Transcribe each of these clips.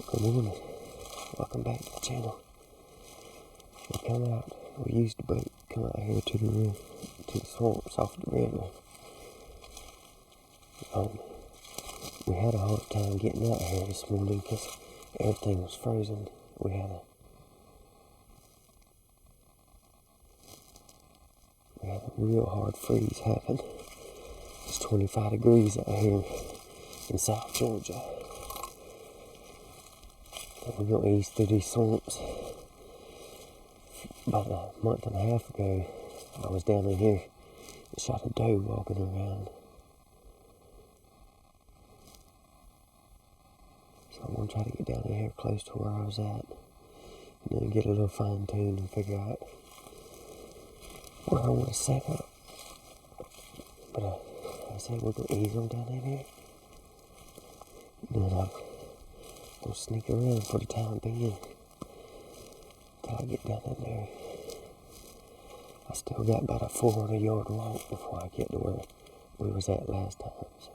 Good morning. Welcome back to the channel. We used the boat, come out here to the swamps off the river. We had a hard time getting out here this morning because everything was frozen. We had a real hard freeze happen. It's 25 degrees out here in South Georgia. We're going to ease through these swamps. About a month and a half ago, I was down in here and shot a doe walking around. So I'm going to try to get down in here close to where I was at, and then get a little fine-tuned and figure out where I want to set up. But I say we're going to ease on down in here. And then I'll sneak around for the time being till I get down in there. I still got about a 400-yard walk before I get to where we was at last time, so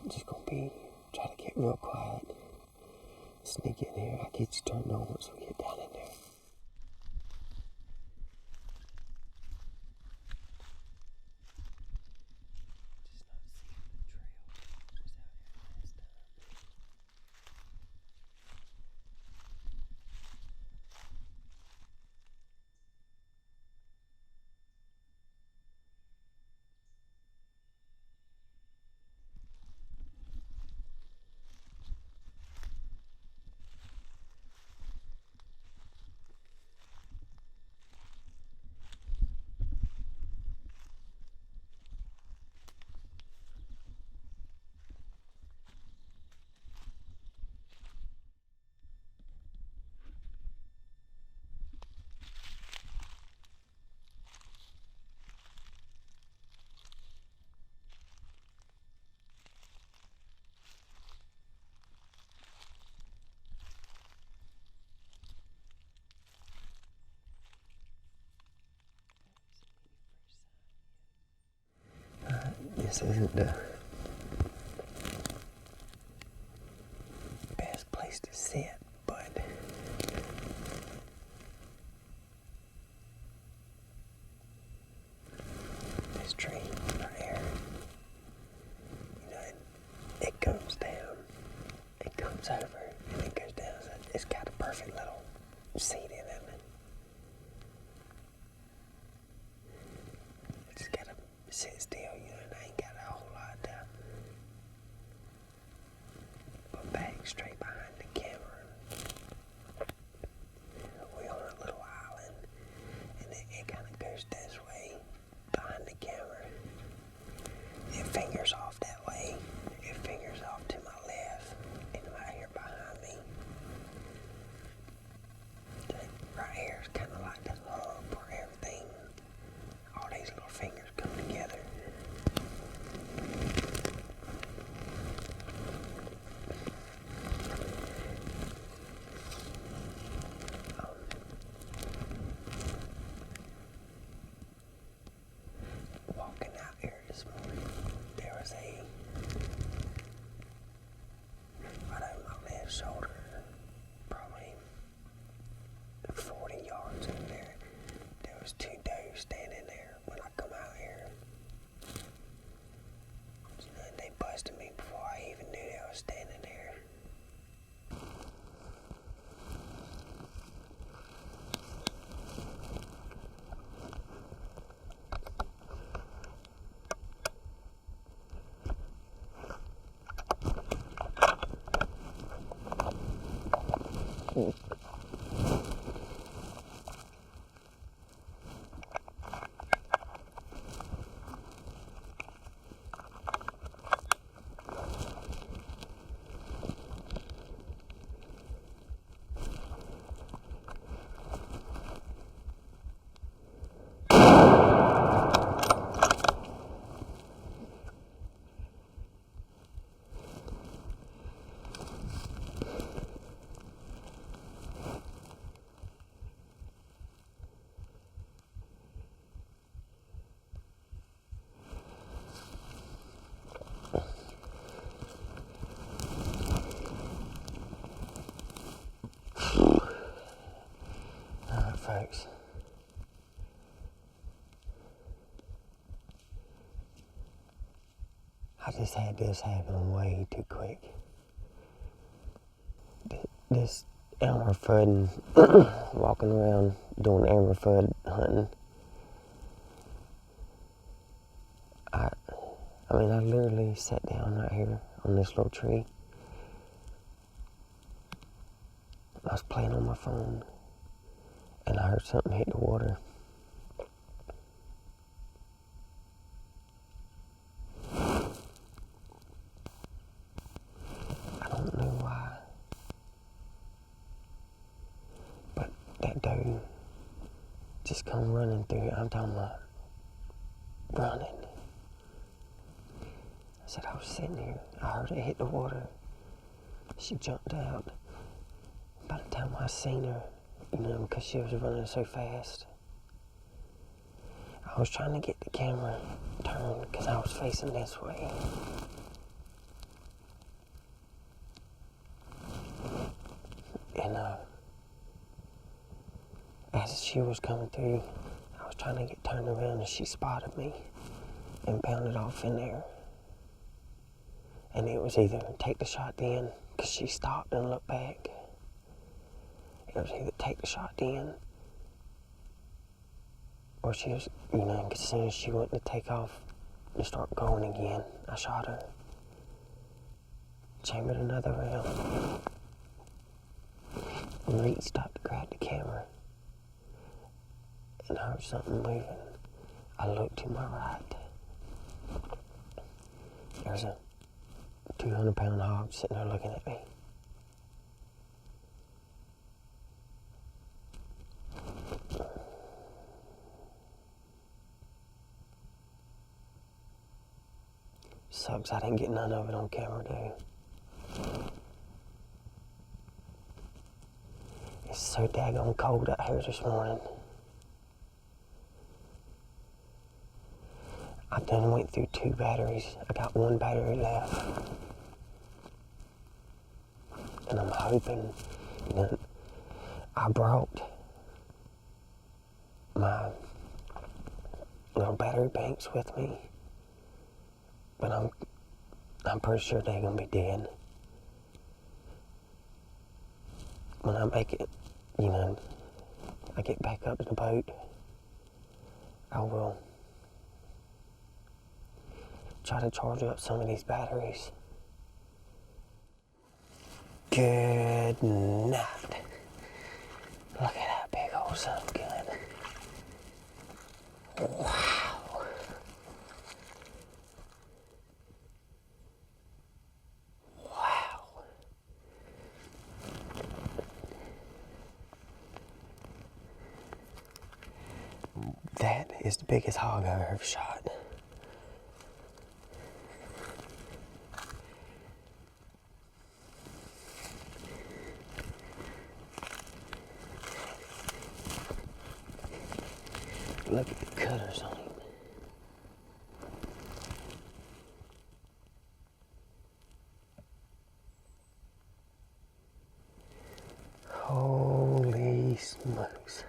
I'm just gonna try to get real quiet, sneak in here. I'll get you turned on once we get down in there. This isn't the best place to sit, but this tree right here, it comes down, it comes over, and it goes down. So it's got a perfect little seat in it. I just gotta sit still, and I ain't got a whole lot to put back straight behind the camera. We're on a little island, and it kind of goes this way behind the camera. It fingers off that way. It fingers off to my left, and right here behind me. Right here is kind of like the hub where everything, all these little fingers come together. Walking out here this morning, there was right over my left shoulder, probably 40 yards in there, there was two does standing there when I come out here. And they busted me before I even knew they was standing there. just had this happen way too quick. This Elmer Fudd, walking around doing Elmer Fudd hunting. I mean, I literally sat down right here on this little tree. I was playing on my phone, and I heard something hit the water. I don't know why, but that dude just come running through. I'm talking about running. I said, I was sitting here. I heard it hit the water. She jumped out. By the time I seen her, because she was running so fast, I was trying to get the camera turned because I was facing this way. And as she was coming through, I was trying to get turned around and she spotted me and bounded off in there. And it was either take the shot then, because she stopped and looked back. It was either take the shot then, or she was, as soon as she went to take off and start going again, I shot her. Chambered another round. Reached out to grab the camera, and I heard something moving. I looked to my right. There's a 200-pound hog sitting there looking at me. Sucks I didn't get none of it on camera, dude. It's so daggone cold out here this morning. I done went through 2 batteries. I got 1 battery left. And I'm hoping that I brought my little battery banks with me. But I'm pretty sure they're gonna be dead. When I make it, I get back up to the boat, I will try to charge up some of these batteries. Good night. Look at that big old son of a gun. Wow. Wow. That is the biggest hog I've ever shot. Look at the cutters on him. Holy smokes.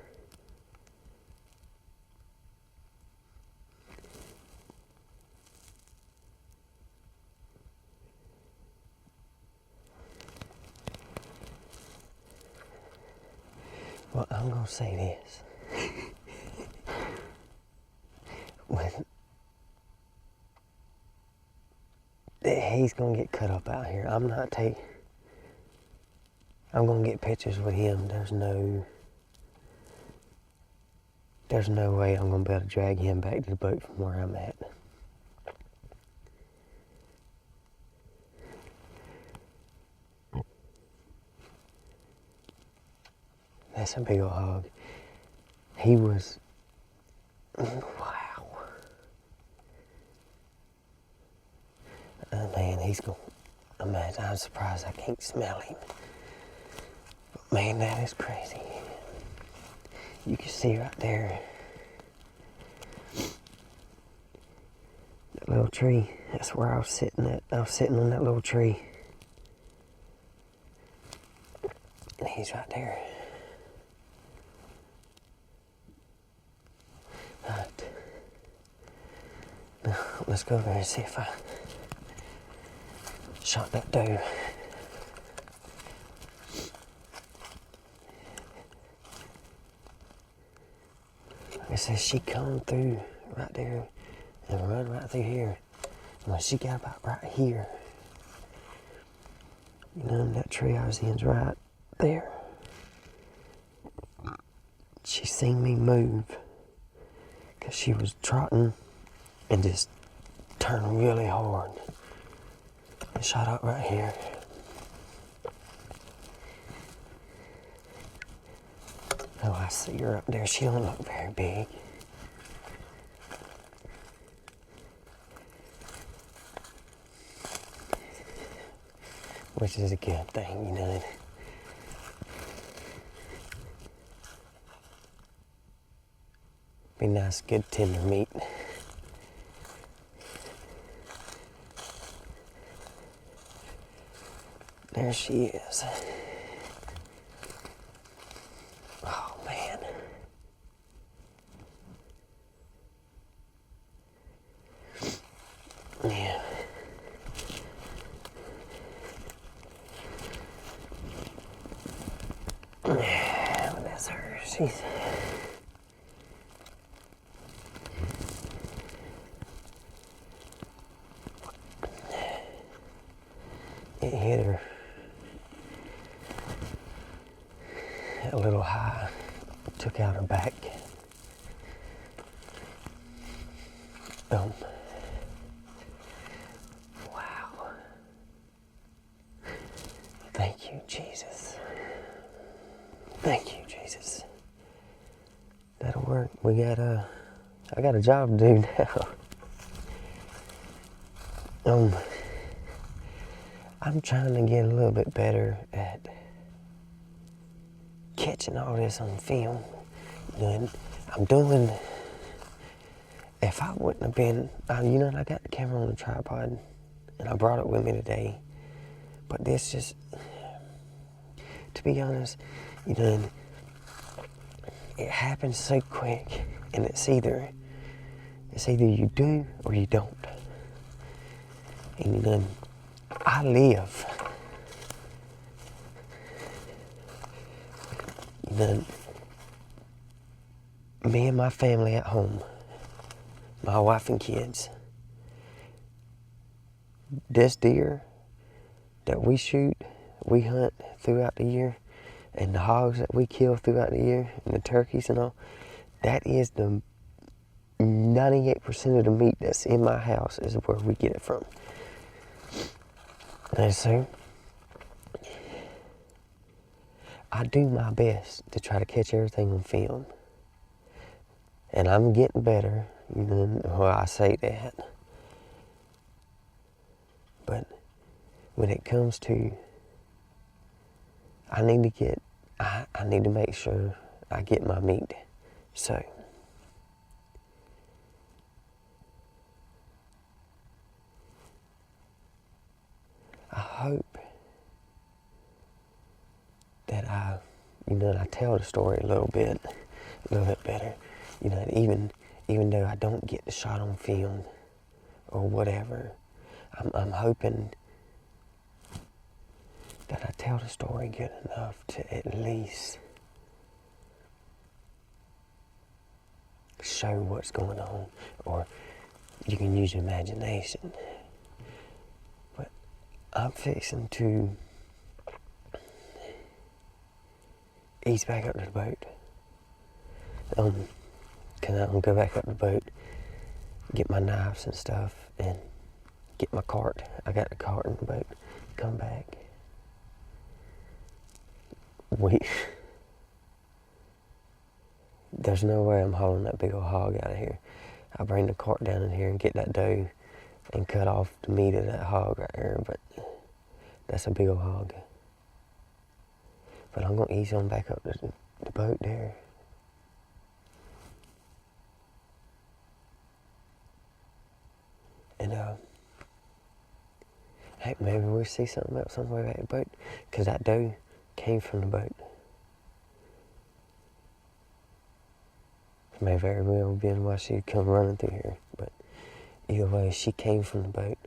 Well, I'm going to say this. He's going to get cut up out here. I'm going to get pictures with him. There's no way I'm going to be able to drag him back to the boat from where I'm at. That's a big old hog. He was, wow. Oh man, he's going, imagine, I'm surprised I can't smell him. But man, that is crazy. You can see right there, that little tree. That's where I was sitting at. I was sitting on that little tree. And he's right there. Alright. Now, let's go over there and see if I shot that doe. It says she come through right there and run right through here. And when she got about right here, you know, that tree I was in's right there. She seen me move because she was trotting and just turned really hard and shot up right here. Oh, I see her up there. She don't look very big. Which is a good thing, you know. Be nice, good tender meat. There she is. Oh, man. Yeah. Yeah, but that's her. She's... It hit her a little high, took out her back. Boom. Wow. Thank you, Jesus. Thank you, Jesus. That'll work. I got a job to do now. I'm trying to get a little bit better at catching all this on film. And I'm doing, if I wouldn't have been, you know, I got the camera on the tripod and I brought it with me today. But this just, to be honest, you know, it happens so quick and it's either you do or you don't. And you know, I live. You know, me and my family at home, my wife and kids, this deer that we shoot, we hunt throughout the year, and the hogs that we kill throughout the year, and the turkeys and all, that is the 98% of the meat that's in my house is where we get it from. And so, I do my best to try to catch everything on film. And I'm getting better, you know, well, I say that. But when it comes to, I need to make sure I get my meat. So, I hope that I tell the story a little bit better. You know, even though I don't get the shot on film or whatever, I'm hoping that I tell the story good enough to at least show what's going on, or you can use your imagination. But I'm fixing to ease back up to the boat. Can I go back up to the boat, get my knives and stuff, and get my cart. I got the cart in the boat. Come back. There's no way I'm hauling that big old hog out of here. I bring the cart down in here and get that doe and cut off the meat of that hog right here, but that's a big old hog. But I'm gonna ease on back up to the boat there. And heck, maybe we'll see something else on the way back to the boat, because that doe came from the boat. May very well be why she come running through here, but either way, she came from the boat.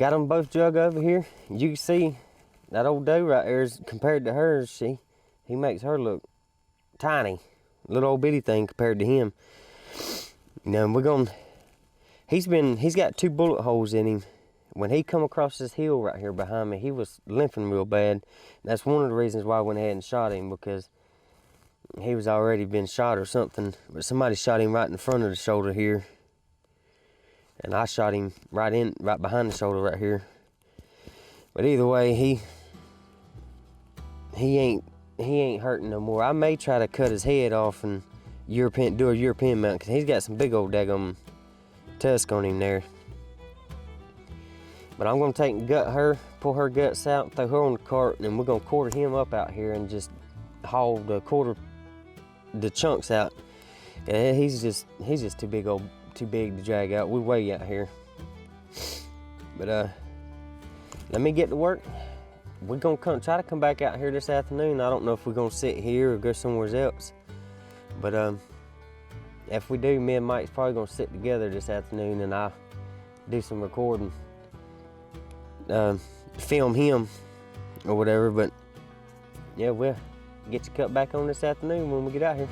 got them both jug over here. You can see that old doe right there is compared to hers. He makes her look tiny, little old bitty thing compared to him. You know, we're gonna. He's got 2 bullet holes in him. When he come across this hill right here behind me, he was limping real bad. That's one of the reasons why I went ahead and shot him, because he was already been shot or something. But somebody shot him right in front of the shoulder here, and I shot him right behind the shoulder right here. But either way, he ain't hurting no more. I may try to cut his head off and do a European mount, because he's got some big old daggum tusk on him there. But I'm gonna take and gut her, pull her guts out, throw her on the cart, and then we're gonna quarter him up out here and just haul the chunks out. And he's just too big to drag out. We're way out here. But let me get to work. We're gonna try to come back out here this afternoon. I don't know if we're gonna sit here or go somewhere else. But if we do, me and Mike's probably gonna sit together this afternoon, and I'll do some recording. Film him or whatever. But yeah, we'll get you cut back on this afternoon when we get out here.